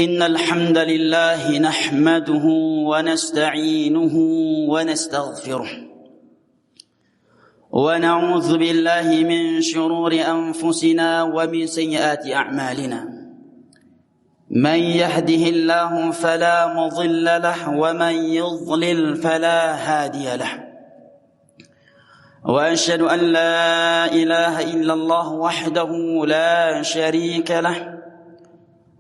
إن الحمد لله نحمده ونستعينه ونستغفره ونعوذ بالله من شرور أنفسنا ومن سيئات أعمالنا من يهده الله فلا مضل له ومن يضلل فلا هادي له وأشهد أن لا إله إلا الله وحده لا شريك له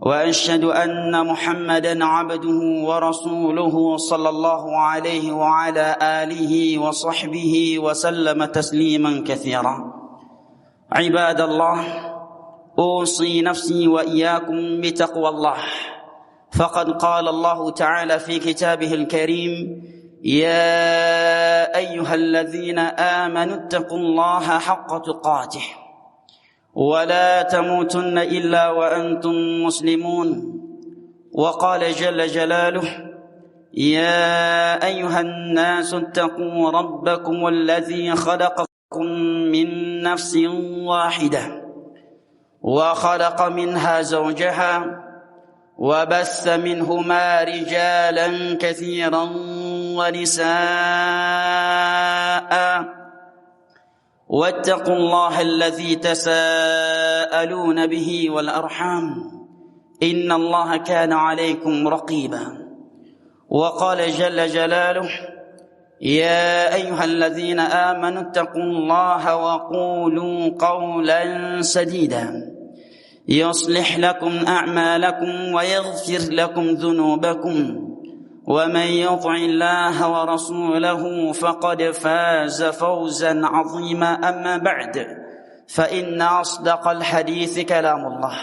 وأشهد أن محمدا عبده ورسوله صلى الله عليه وعلى آله وصحبه وسلم تسليما كثيرا. عباد الله، أوصي نفسي وإياكم بتقوى الله، فقد قال الله تعالى في كتابه الكريم: يا أيها الذين آمنوا اتقوا الله حق تقاته ولا تموتن إلا وأنتم مسلمون. وقال جل جلاله: يا أيها الناس اتقوا ربكم الذي خلقكم من نفس واحدة وخلق منها زوجها وبث منهما رجالا كثيرا ونساء واتقوا الله الذي تساءلون به والأرحام إن الله كان عليكم رقيبا. وقال جل جلاله: يا أيها الذين آمنوا اتقوا الله وقولوا قولا سديدا يصلح لكم أعمالكم ويغفر لكم ذنوبكم ومن يطع الله ورسوله فقد فاز فوزا عظيما. أما بعد، فإن أصدق الحديث كلام الله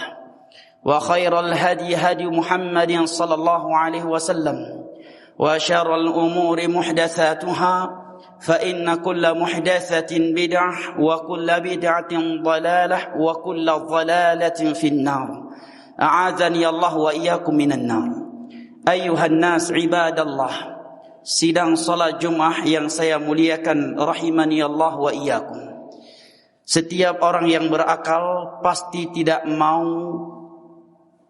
وخير الهدي هدي محمد صلى الله عليه وسلم وشر الأمور محدثاتها فإن كل محدثة بدعة وكل بدعة ضلالة وكل ضلالة في النار. أعاذني الله وإياكم من النار. Ayuhan nas ibadallah, sidang salat Jumat yang saya muliakan rahimani Allah wa iyyakum. Setiap orang yang berakal pasti tidak mau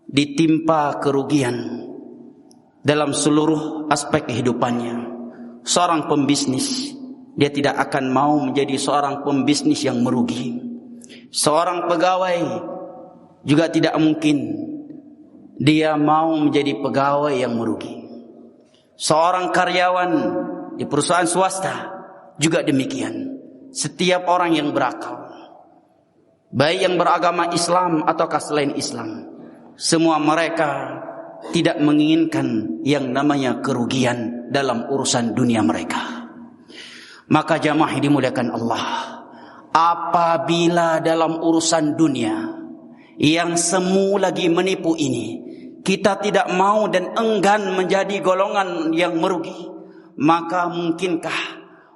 ditimpa kerugian dalam seluruh aspek kehidupannya. Seorang pembisnis, dia tidak akan mau menjadi seorang pembisnis yang merugi. Seorang pegawai juga tidak mungkin dia mau menjadi pegawai yang merugi. Seorang karyawan di perusahaan swasta juga demikian. Setiap orang yang berakal, baik yang beragama Islam ataukah selain Islam, semua mereka tidak menginginkan yang namanya kerugian dalam urusan dunia mereka. Maka jamaah dimuliakan Allah, apabila dalam urusan dunia yang semu lagi menipu ini kita tidak mau dan enggan menjadi golongan yang merugi, maka mungkinkah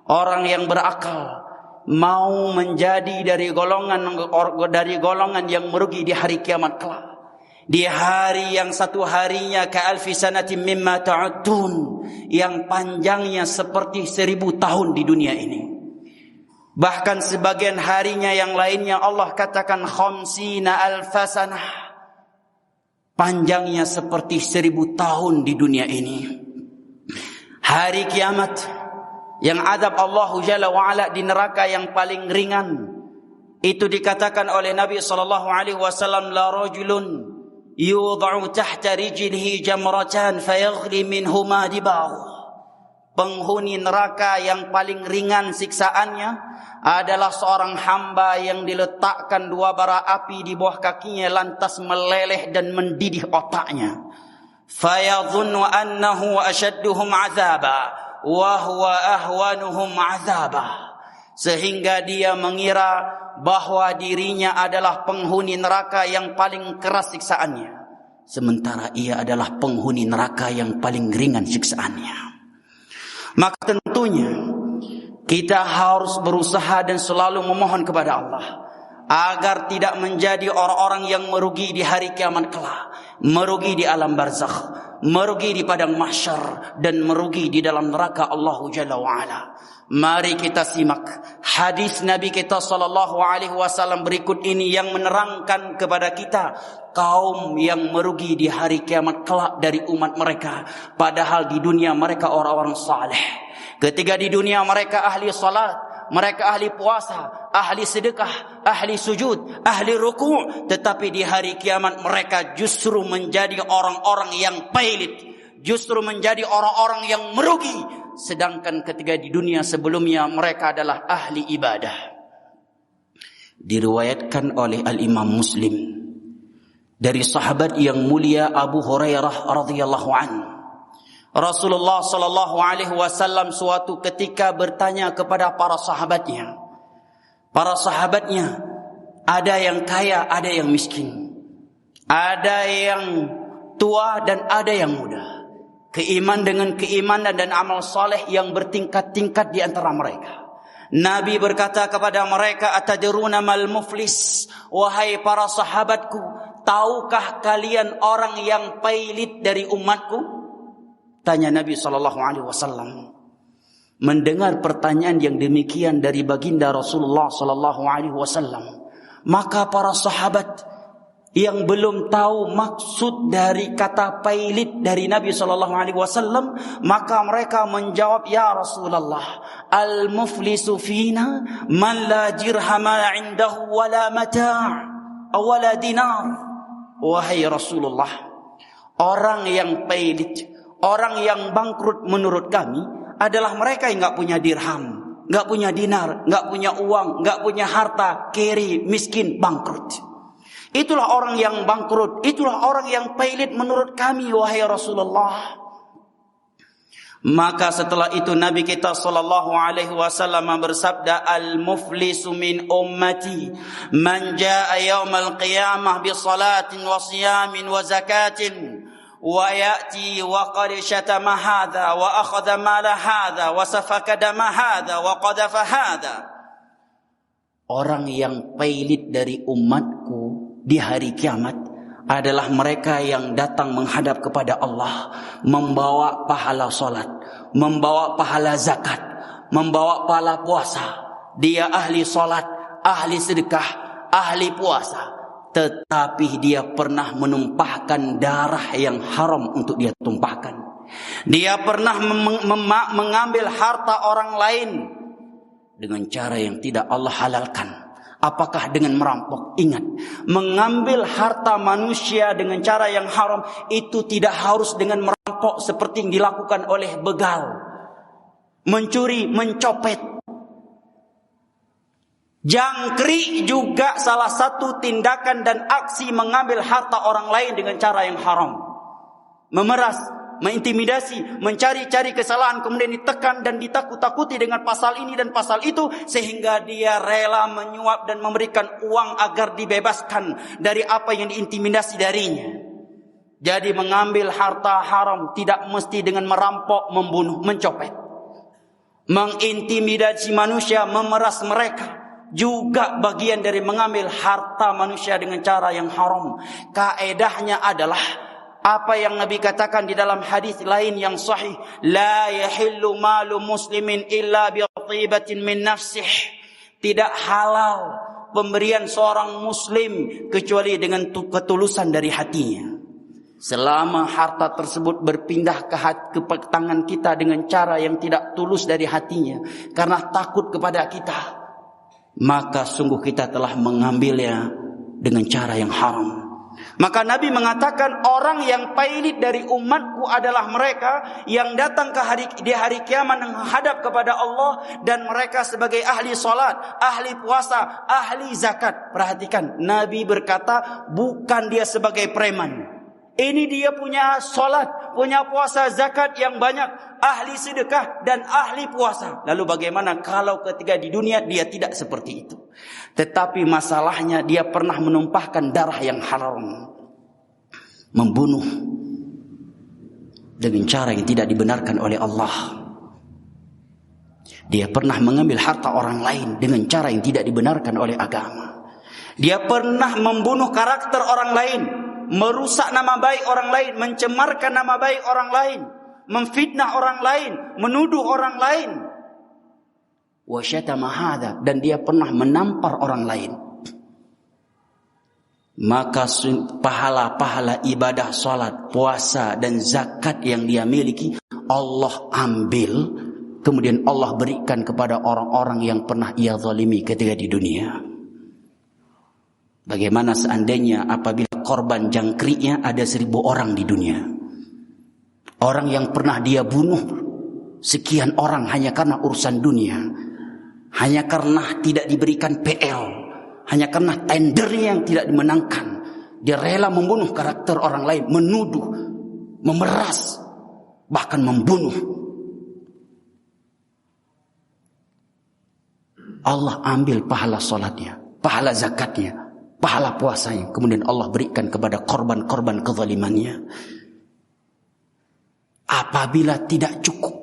orang yang berakal mau menjadi dari golongan yang merugi di hari kiamat kelak, di hari yang satu harinya ka'alfi sanatin mimma ta'uddun, yang panjangnya seperti 1000 tahun di dunia ini. Bahkan sebagian harinya yang lainnya Allah katakan khamsina alfasanah, panjangnya seperti 1000 tahun di dunia ini. Hari kiamat yang azab Allah Jalla wa'ala di neraka yang paling ringan, itu dikatakan oleh Nabi SAW, la rajulun yudha'u tahta rijlihi jamratan fayaghli minhuma dibagh. Penghuni neraka yang paling ringan siksaannya adalah seorang hamba yang diletakkan 2 bara api di bawah kakinya lantas meleleh dan mendidih otaknya. Fayadhunnu annahu ashadduhum 'adzaba wa huwa ahwanuhum 'adzaba. Sehingga dia mengira bahwa dirinya adalah penghuni neraka yang paling keras siksaannya, sementara ia adalah penghuni neraka yang paling ringan siksaannya. Maka tentunya kita harus berusaha dan selalu memohon kepada Allah agar tidak menjadi orang-orang yang merugi di hari kiamat kelak, merugi di alam barzakh, merugi di padang mahsyar, dan merugi di dalam neraka Allah Jalla wa Ala. Mari kita simak hadis Nabi kita sallallahu alaihi wasallam berikut ini yang menerangkan kepada kita kaum yang merugi di hari kiamat kelak dari umat mereka, padahal di dunia mereka orang-orang saleh. Ketika di dunia mereka ahli salat, mereka ahli puasa, ahli sedekah, ahli sujud, ahli ruku', tetapi di hari kiamat mereka justru menjadi orang-orang yang pailit, justru menjadi orang-orang yang merugi. Sedangkan ketika di dunia sebelumnya mereka adalah ahli ibadah. Diriwayatkan oleh Al-Imam Muslim dari sahabat yang mulia Abu Hurairah radhiyallahu anhu, Rasulullah sallallahu alaihi wasallam suatu ketika bertanya kepada para sahabatnya. Para sahabatnya ada yang kaya, ada yang miskin, ada yang tua dan ada yang muda. Keiman dengan keimanan dan amal saleh yang bertingkat-tingkat di antara mereka. Nabi berkata kepada mereka, "Atadruna mal muflis?" Wahai para sahabatku, tahukah kalian orang yang pailit dari umatku? Tanya Nabi SAW. Mendengar pertanyaan yang demikian dari baginda Rasulullah SAW, maka para sahabat yang belum tahu maksud dari kata pailit dari Nabi SAW, maka mereka menjawab, "Ya Rasulullah, al-muflisu fina man la dirhama indahu wala mata' wala dinar." Wahai Rasulullah, orang yang pailit, orang yang bangkrut menurut kami adalah mereka yang enggak punya dirham, enggak punya dinar, enggak punya uang, enggak punya harta, keri, miskin, bangkrut. Itulah orang yang bangkrut, itulah orang yang pailit menurut kami, wahai Rasulullah. Maka setelah itu Nabi kita sallallahu alaihi wasallam bersabda, "Al-muflisu min ummati man jaa yaumal qiyamah bi salatin wa siyamin wa zakatin wa ya'ti wa qad shatama hadha wa akhadha mala hadha wa safaka dama hadha wa qadafa hadha." Orang yang pailit dari umatku di hari kiamat adalah mereka yang datang menghadap kepada Allah, membawa pahala salat, membawa pahala zakat, membawa pahala puasa. Dia ahli salat, ahli sedekah, ahli puasa, tetapi dia pernah menumpahkan darah yang haram untuk dia tumpahkan. Dia pernah mengambil harta orang lain dengan cara yang tidak Allah halalkan. Apakah dengan merampok? Ingat, mengambil harta manusia dengan cara yang haram itu tidak harus dengan merampok seperti yang dilakukan oleh begal, mencuri, mencopet. Jangkrik juga salah satu tindakan dan aksi mengambil harta orang lain dengan cara yang haram. Memeras, mengintimidasi, mencari-cari kesalahan, kemudian ditekan dan ditakut-takuti dengan pasal ini dan pasal itu, sehingga dia rela menyuap dan memberikan uang agar dibebaskan dari apa yang diintimidasi darinya. Jadi mengambil harta haram tidak mesti dengan merampok, membunuh, mencopet. Mengintimidasi manusia, memeras mereka juga bagian dari mengambil harta manusia dengan cara yang haram. Kaedahnya adalah apa yang Nabi katakan di dalam hadis lain yang sahih, la yahillu malu muslimin illa bi thibatin min nafsih. Tidak halal pemberian seorang muslim kecuali dengan ketulusan dari hatinya. Selama harta tersebut berpindah ke tangan kita dengan cara yang tidak tulus dari hatinya, karena takut kepada kita, maka sungguh kita telah mengambilnya dengan cara yang haram. Maka Nabi mengatakan orang yang pailit dari umatku adalah mereka yang datang di hari kiamat menghadap kepada Allah, dan mereka sebagai ahli salat, ahli puasa, ahli zakat. Perhatikan, Nabi berkata bukan dia sebagai preman. Ini dia punya salat, punya puasa, zakat yang banyak, ahli sedekah dan ahli puasa. Lalu bagaimana kalau ketika di dunia dia tidak seperti itu? Tetapi masalahnya dia pernah menumpahkan darah yang haram, membunuh dengan cara yang tidak dibenarkan oleh Allah. Dia pernah mengambil harta orang lain dengan cara yang tidak dibenarkan oleh agama. Dia pernah membunuh karakter orang lain, merusak nama baik orang lain, mencemarkan nama baik orang lain, memfitnah orang lain, menuduh orang lain. Wa syatama hadza, dan dia pernah menampar orang lain. Maka pahala-pahala ibadah salat, puasa dan zakat yang dia miliki Allah ambil, kemudian Allah berikan kepada orang-orang yang pernah ia zalimi ketika di dunia. Bagaimana seandainya apabila korban jangkriknya ada 1000 orang di dunia, orang yang pernah dia bunuh sekian orang hanya karena urusan dunia, hanya karena tidak diberikan PL, hanya karena tendernya yang tidak dimenangkan, dia rela membunuh karakter orang lain, menuduh, memeras, bahkan membunuh. Allah ambil pahala salatnya, pahala zakatnya, pahala puasanya, kemudian Allah berikan kepada korban-korban kezalimannya. Apabila tidak cukup,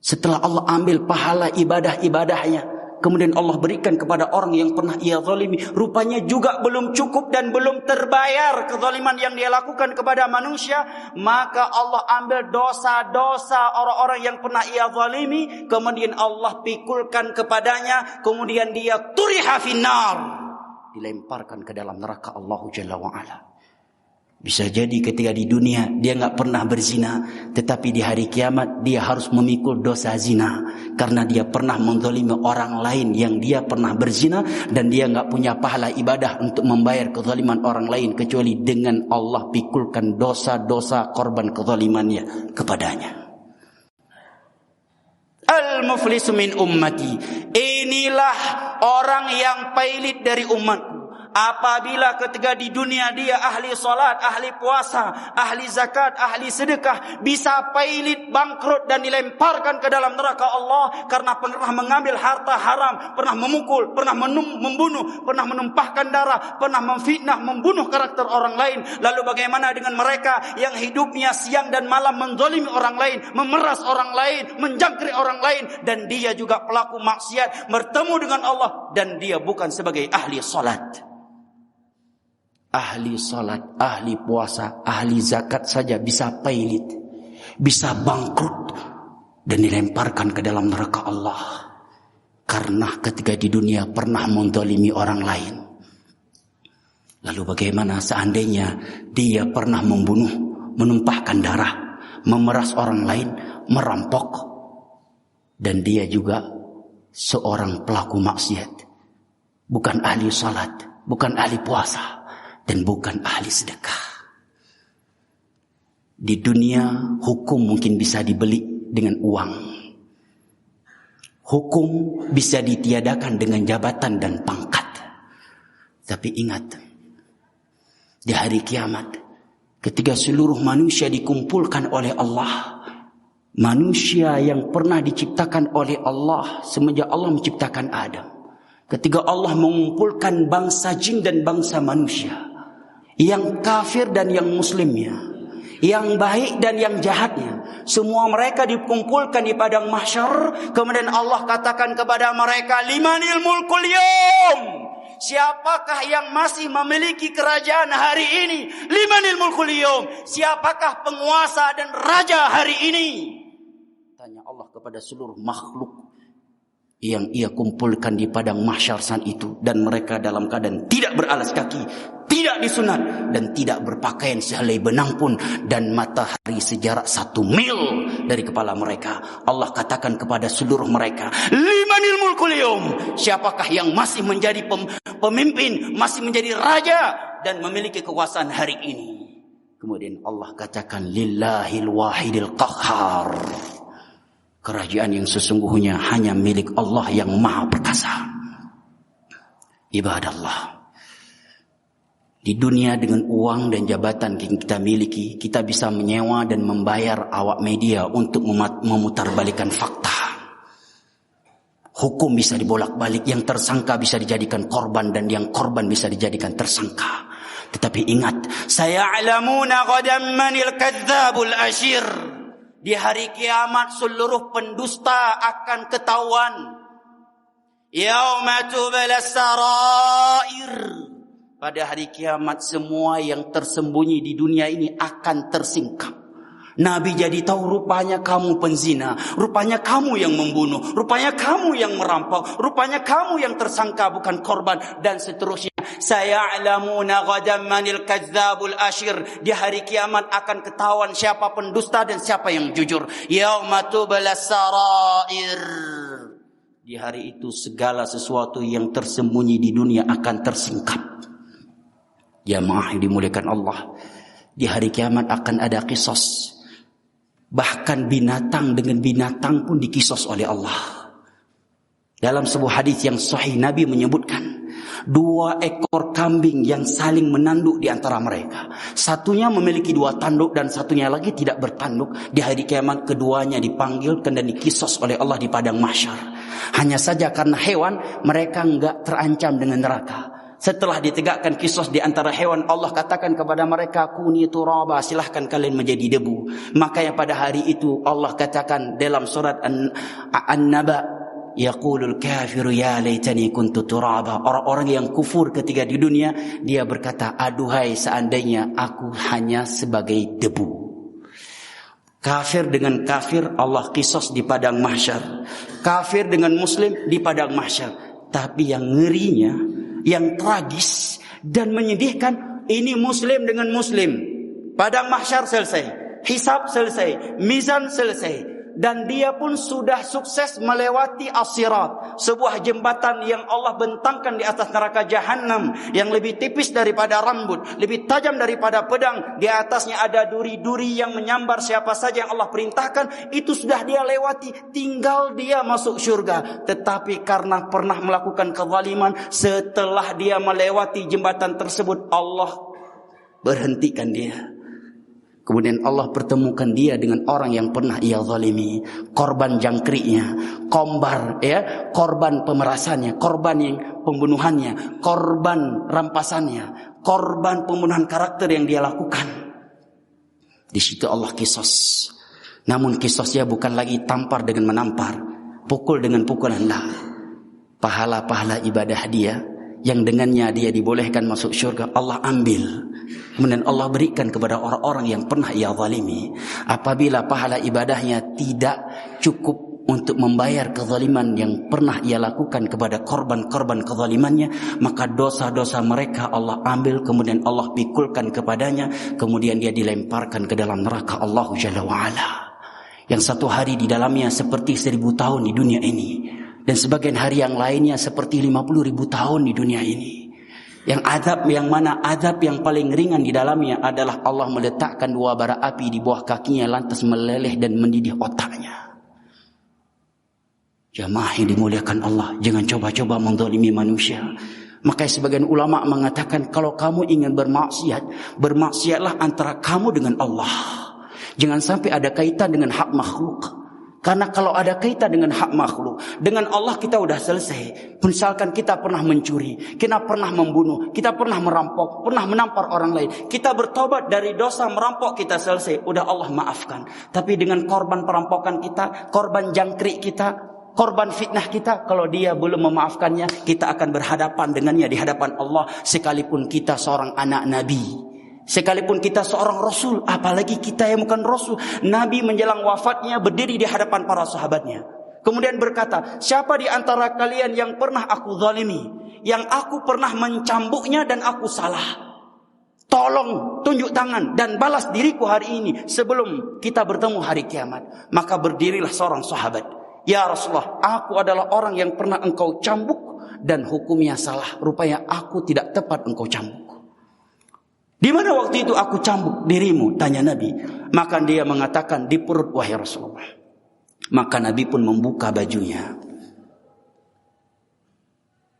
setelah Allah ambil pahala ibadah-ibadahnya, kemudian Allah berikan kepada orang yang pernah ia zalimi, rupanya juga belum cukup dan belum terbayar kezaliman yang dia lakukan kepada manusia, maka Allah ambil dosa-dosa orang-orang yang pernah ia zalimi, kemudian Allah pikulkan kepadanya, kemudian dia turiha finnar, dilemparkan ke dalam neraka Allah Jalla wa'ala. Bisa jadi ketika di dunia dia nggak pernah berzina, tetapi di hari kiamat dia harus memikul dosa zina karena dia pernah menzalimi orang lain yang dia pernah berzina, dan dia nggak punya pahala ibadah untuk membayar kezaliman orang lain kecuali dengan Allah pikulkan dosa-dosa korban kezalimannya kepadanya. Al-muflisu min ummati, inilah orang yang pailit dari umatku. Apabila ketika di dunia dia ahli salat, ahli puasa, ahli zakat, ahli sedekah, bisa pailit, bangkrut dan dilemparkan ke dalam neraka Allah karena pernah mengambil harta haram, pernah memukul, pernah membunuh, pernah menumpahkan darah, pernah memfitnah, membunuh karakter orang lain. Lalu bagaimana dengan mereka yang hidupnya siang dan malam menzalimi orang lain, memeras orang lain, menjangkrik orang lain, dan dia juga pelaku maksiat, bertemu dengan Allah dan dia bukan sebagai ahli salat. Ahli salat, ahli puasa, ahli zakat saja bisa pailit, bisa bangkrut dan dilemparkan ke dalam neraka Allah karena ketika di dunia pernah menzalimi orang lain. Lalu bagaimana seandainya dia pernah membunuh, menumpahkan darah, memeras orang lain, merampok, dan dia juga seorang pelaku maksiat, bukan ahli salat, bukan ahli puasa, dan bukan ahli sedekah. Di dunia hukum mungkin bisa dibeli dengan uang. Hukum bisa ditiadakan dengan jabatan dan pangkat. Tapi ingat, di hari kiamat, ketika seluruh manusia dikumpulkan oleh Allah, manusia yang pernah diciptakan oleh Allah semenjak Allah menciptakan Adam, ketika Allah mengumpulkan bangsa jin dan bangsa manusia, yang kafir dan yang muslimnya, yang baik dan yang jahatnya, semua mereka dikumpulkan di padang mahsyar. Kemudian Allah katakan kepada mereka, limanil mulkul yawm, siapakah yang masih memiliki kerajaan hari ini? Limanil mulkul yawm, siapakah penguasa dan raja hari ini? Tanya Allah kepada seluruh makhluk yang ia kumpulkan di padang mahsyar saat itu, dan mereka dalam keadaan tidak beralas kaki, tidak disunat, dan tidak berpakaian sehelai benang pun, dan matahari sejarak 1 mil dari kepala mereka. Allah katakan kepada seluruh mereka, limanil mulkul yawm, siapakah yang masih menjadi pemimpin, masih menjadi raja dan memiliki kekuasaan hari ini? Kemudian Allah katakan, lillahil wahidil qahhar, kerajaan yang sesungguhnya hanya milik Allah yang maha perkasa. Ibadallah, di dunia dengan uang dan jabatan yang kita miliki, kita bisa menyewa dan membayar awak media untuk memutarbalikkan fakta. Hukum bisa dibolak-balik, yang tersangka bisa dijadikan korban dan yang korban bisa dijadikan tersangka. Tetapi ingat, saya'lamuna ghadan manil kadzdzabul asyir. Di hari kiamat seluruh pendusta akan ketahuan. Yauma tubalas sarair. Pada hari kiamat semua yang tersembunyi di dunia ini akan tersingkap. Nabi jadi tahu rupanya kamu penzina, rupanya kamu yang membunuh, rupanya kamu yang merampok, rupanya kamu yang tersangka bukan korban, dan seterusnya. Saya'lamuna ghadan manil kadzdzabul asyir. Di hari kiamat akan ketahuan siapa pendusta dan siapa yang jujur. Yauma tubalas sarair. Di hari itu segala sesuatu yang tersembunyi di dunia akan tersingkap. Jamaah yang dimuliakan Allah, di hari kiamat akan ada qisas. Bahkan binatang dengan binatang pun dikisos oleh Allah. Dalam sebuah hadis yang sahih, Nabi menyebutkan 2 ekor kambing yang saling menanduk di antara mereka. Satunya memiliki 2 tanduk dan satunya lagi tidak bertanduk. Di hari kiamat keduanya dipanggilkan dan dikisos oleh Allah di padang mahsyar. Hanya saja karena hewan, mereka enggak terancam dengan neraka. Setelah ditegakkan kisos di antara hewan, Allah katakan kepada mereka, kuni turaba, silahkan kalian menjadi debu. Makanya pada hari itu Allah katakan dalam surat An-Naba, yaqulul kafiru ya laitani kuntu turaba. Orang-orang yang kufur ketika di dunia, dia berkata, aduhai seandainya aku hanya sebagai debu. Kafir dengan kafir Allah kisos di padang mahsyar. Kafir dengan muslim di padang mahsyar. Tapi yang ngerinya, yang tragis dan menyedihkan, ini muslim dengan muslim. Padang mahsyar selesai, hisab selesai, mizan selesai, dan dia pun sudah sukses melewati as-sirat, sebuah jembatan yang Allah bentangkan di atas neraka jahanam, yang lebih tipis daripada rambut, lebih tajam daripada pedang. Di atasnya ada duri-duri yang menyambar siapa saja yang Allah perintahkan. Itu sudah dia lewati, tinggal dia masuk syurga. Tetapi karena pernah melakukan kezaliman, setelah dia melewati jembatan tersebut, Allah berhentikan dia. Kemudian Allah pertemukan dia dengan orang yang pernah ia zalimi, korban jangkriknya, korban pemerasannya, korban yang pembunuhannya, korban rampasannya, korban pembunuhan karakter yang dia lakukan. Di situ Allah kisos. Namun kisosnya bukan lagi tampar dengan menampar, pukul dengan pukulan lah. Pahala-pahala ibadah dia yang dengannya dia dibolehkan masuk syurga, Allah ambil. Kemudian Allah berikan kepada orang-orang yang pernah ia zalimi. Apabila pahala ibadahnya tidak cukup untuk membayar kezaliman yang pernah ia lakukan kepada korban-korban kezalimannya, maka dosa-dosa mereka Allah ambil, kemudian Allah pikulkan kepadanya, kemudian dia dilemparkan ke dalam neraka Allah Jalla wa'ala, yang satu hari di dalamnya seperti 1000 tahun di dunia ini, dan sebagian hari yang lainnya seperti 50.000 tahun di dunia ini. Yang azab yang mana azab yang paling ringan di dalamnya adalah Allah meletakkan 2 bara api di bawah kakinya, lantas meleleh dan mendidih otaknya. Jamaah yang dimuliakan Allah, jangan coba-coba menzalimi manusia. Makanya sebagian ulama mengatakan, kalau kamu ingin bermaksiat, bermaksiatlah antara kamu dengan Allah. Jangan sampai ada kaitan dengan hak makhluk. Karena kalau ada kaitan dengan hak makhluk, dengan Allah kita udah selesai. Misalkan kita pernah mencuri, kita pernah membunuh, kita pernah merampok, pernah menampar orang lain, kita bertobat dari dosa merampok, kita selesai, udah Allah maafkan. Tapi dengan korban perampokan kita, korban jangkrik kita, korban fitnah kita, kalau dia belum memaafkannya, kita akan berhadapan dengannya di hadapan Allah, sekalipun kita seorang anak Nabi, sekalipun kita seorang Rasul. Apalagi kita yang bukan Rasul. Nabi menjelang wafatnya berdiri di hadapan para sahabatnya, kemudian berkata, siapa di antara kalian yang pernah aku zalimi, yang aku pernah mencambuknya dan aku salah, tolong tunjuk tangan dan balas diriku hari ini sebelum kita bertemu hari kiamat. Maka berdirilah seorang sahabat, ya Rasulullah, aku adalah orang yang pernah engkau cambuk dan hukumnya salah. Rupanya aku tidak tepat engkau cambuk. Di mana waktu itu aku cambuk dirimu? Tanya Nabi. Maka dia mengatakan, di perut wahai Rasulullah. Maka Nabi pun membuka bajunya,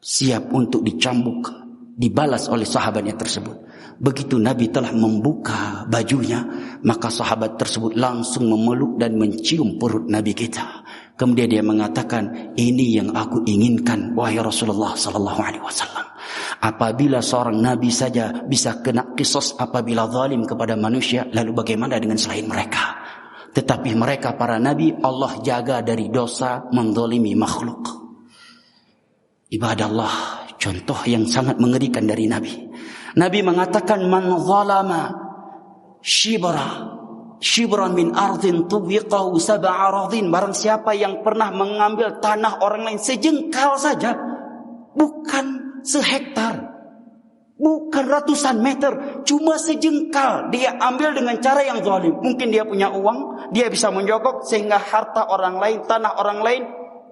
siap untuk dicambuk, dibalas oleh sahabatnya tersebut. Begitu Nabi telah membuka bajunya, maka sahabat tersebut langsung memeluk dan mencium perut Nabi kita. Kemudian dia mengatakan, ini yang aku inginkan wahai Rasulullah sallallahu alaihi wasallam. Apabila seorang nabi saja bisa kena kisos apabila zalim kepada manusia, lalu bagaimana dengan selain mereka? Tetapi mereka para nabi Allah jaga dari dosa menzalimi makhluk. Ibadah Allah, contoh yang sangat mengerikan dari Nabi. Nabi mengatakan, man zalama shibran min ardhin tubiqahu sab'a aradhin. Barang siapa yang pernah mengambil tanah orang lain sejengkal saja, bukan sehektar, bukan ratusan meter, cuma sejengkal, dia ambil dengan cara yang zalim. Mungkin dia punya uang, dia bisa menjogok sehingga harta orang lain, tanah orang lain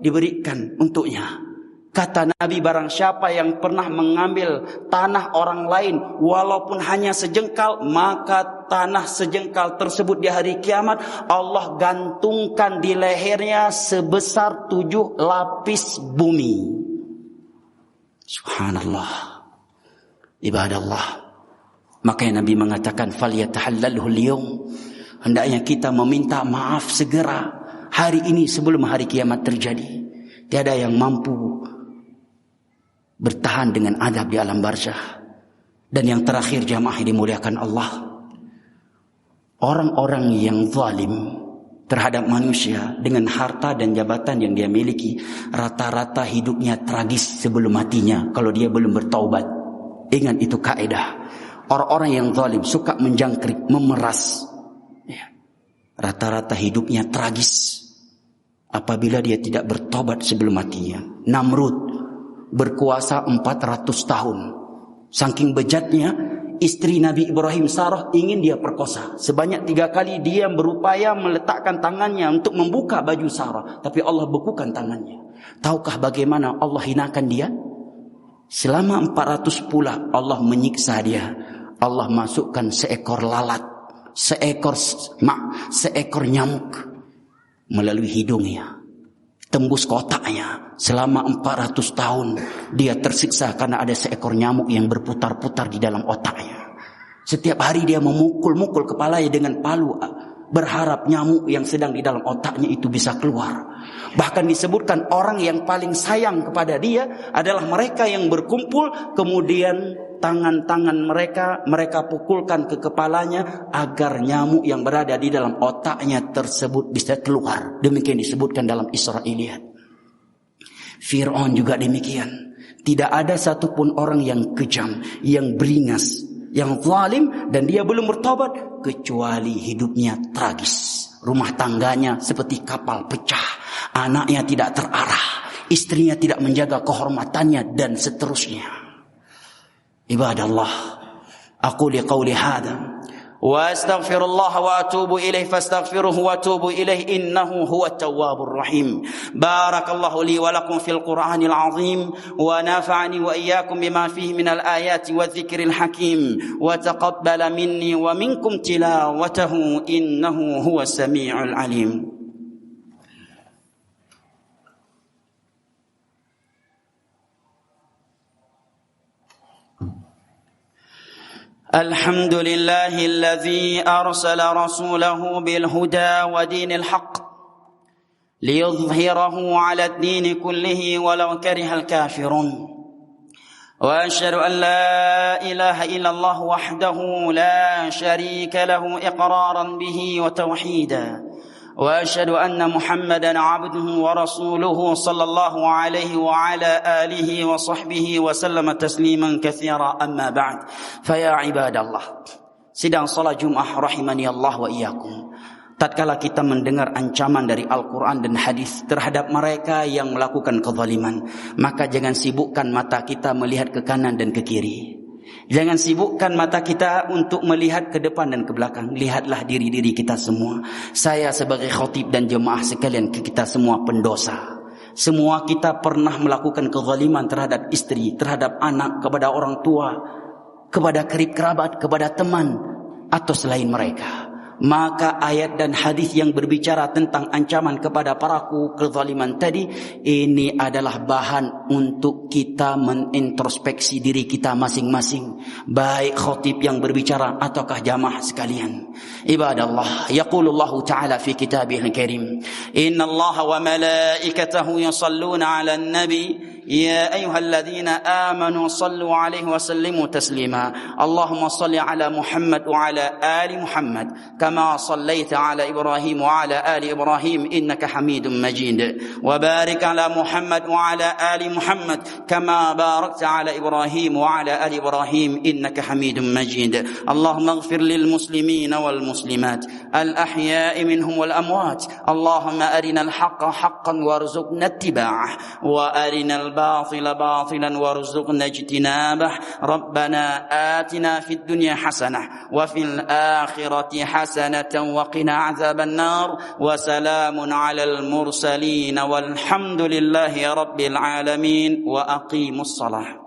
diberikan untuknya. Kata Nabi, barang siapa yang pernah mengambil tanah orang lain walaupun hanya sejengkal, maka tanah sejengkal tersebut di hari kiamat Allah gantungkan di lehernya sebesar 7 lapis bumi. Subhanallah. Ibadah Allah. Makanya Nabi mengatakan, falyatahallalhu al-yawm. Hendaknya kita meminta maaf segera hari ini sebelum hari kiamat terjadi. Tiada yang mampu bertahan dengan adab di alam barzakh. Dan yang terakhir, jamaah yang dimuliakan Allah, orang-orang yang zalim terhadap manusia dengan harta dan jabatan yang dia miliki, rata-rata hidupnya tragis sebelum matinya kalau dia belum bertaubat. Ingat itu kaidah. Orang-orang yang zalim suka menjangkrik, memeras, rata-rata hidupnya tragis apabila dia tidak bertobat sebelum matinya. Namrud berkuasa 400 tahun. Saking bejatnya, istri Nabi Ibrahim, Sarah, ingin dia perkosa. Sebanyak 3 kali dia berupaya meletakkan tangannya untuk membuka baju Sarah, tapi Allah bekukan tangannya. Tahukah bagaimana Allah hinakan dia? Selama 400 pula Allah menyiksa dia. Allah masukkan seekor lalat, seekor nyamuk melalui hidungnya, tembus ke otaknya. Selama 400 tahun dia tersiksa karena ada seekor nyamuk yang berputar-putar di dalam otaknya. Setiap hari dia memukul-mukul kepalanya dengan palu, berharap nyamuk yang sedang di dalam otaknya itu bisa keluar. Bahkan disebutkan orang yang paling sayang kepada dia adalah mereka yang berkumpul, kemudian tangan-tangan mereka pukulkan ke kepalanya agar nyamuk yang berada di dalam otaknya tersebut bisa keluar. Demikian disebutkan dalam Israiliyat. Fir'aun juga demikian. Tidak ada satupun orang yang kejam, yang beringas, yang zalim, dan dia belum bertobat, kecuali hidupnya tragis. Rumah tangganya seperti kapal pecah, anaknya tidak terarah, istrinya tidak menjaga kehormatannya, dan seterusnya. Ibadah Allah, aku liqauli hadha wa astaghfirullah wa atubu ilaih fastaghfiruhu wa atubu ilaih innahu huwat tawwabur rahim. Barakallahu li wa lakum fil Qur'anil azim wa nafa'ani wa iyyakum bima fihi minal ayati wadh-dhikril hakim wa taqabbala minni wa minkum tilawatahu innahu huwas samiul alim. الحمد لله الذي أرسل رسوله بالهدى ودين الحق ليظهره على الدين كله ولو كره الكافرون وأشهد أن لا إله إلا الله وحده لا شريك له إقرارا به وتوحيدا وأشهد أن محمدا عبده ورسوله صلى الله عليه وعلى آله وصحبه وسلم تسليما كثيرا أما بعد فيا عباد الله. Sidang salat Jumat rahimani Allah wa iyyakum. Tatkala kita mendengar ancaman dari Al-Quran dan hadis terhadap mereka yang melakukan kezaliman, maka jangan sibukkan mata kita melihat ke kanan dan ke kiri. Jangan sibukkan mata kita untuk melihat ke depan dan ke belakang. Lihatlah diri-diri kita semua. Saya sebagai khatib dan jemaah sekalian, kita semua pendosa. Semua kita pernah melakukan kezaliman terhadap istri, terhadap anak, kepada orang tua, kepada kerib kerabat, kepada teman, atau selain mereka. Maka ayat dan hadis yang berbicara tentang ancaman kepada pelaku kezaliman tadi, ini adalah bahan untuk kita menintrospeksi diri kita masing-masing, baik khatib yang berbicara ataukah jamaah sekalian. Ibadallah, yaqulullahu ta'ala fi kitabihil karim, innallaha wa malaikatahu yusalluna 'alan nabi يا أيها الذين آمنوا صلوا عليه وسلموا تسليما اللهم صل على محمد وعلى آل محمد كما صليت على إبراهيم وعلى آل إبراهيم إنك حميد مجيد وبارك على محمد وعلى آل محمد كما باركت على إبراهيم وعلى آل إبراهيم إنك حميد مجيد اللهم اغفر للمسلمين والمسلمات الأحياء منهم والأموات اللهم أرنا الحق حقا وارزقنا اتباعه وأرنا الباطل باطلا وارزقنا اجتنابه ربنا آتنا في الدنيا حسنة وفي الآخرة حسنة وقنا عذاب النار وسلام على المرسلين والحمد لله رب العالمين وأقيموا الصلاة